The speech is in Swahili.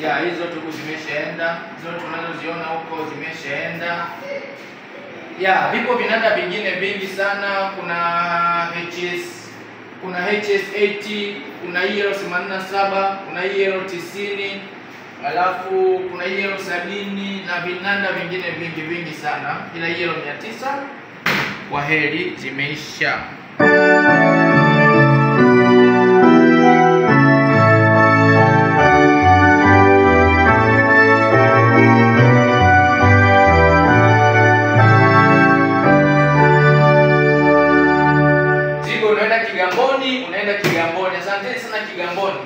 Ya, hizo tuku zimeshaenda. Zote tunazoziona huko zimeshaenda. Ya, vipo vinanda vingine vingi sana. Kuna HS80, kuna EL87, kuna EL90, alafu kuna EL70 na vinanda vingine vingi sana. Ila EL900 kwa heri zimeisha. Unaenda Kigamboni. Asante sana Kigamboni.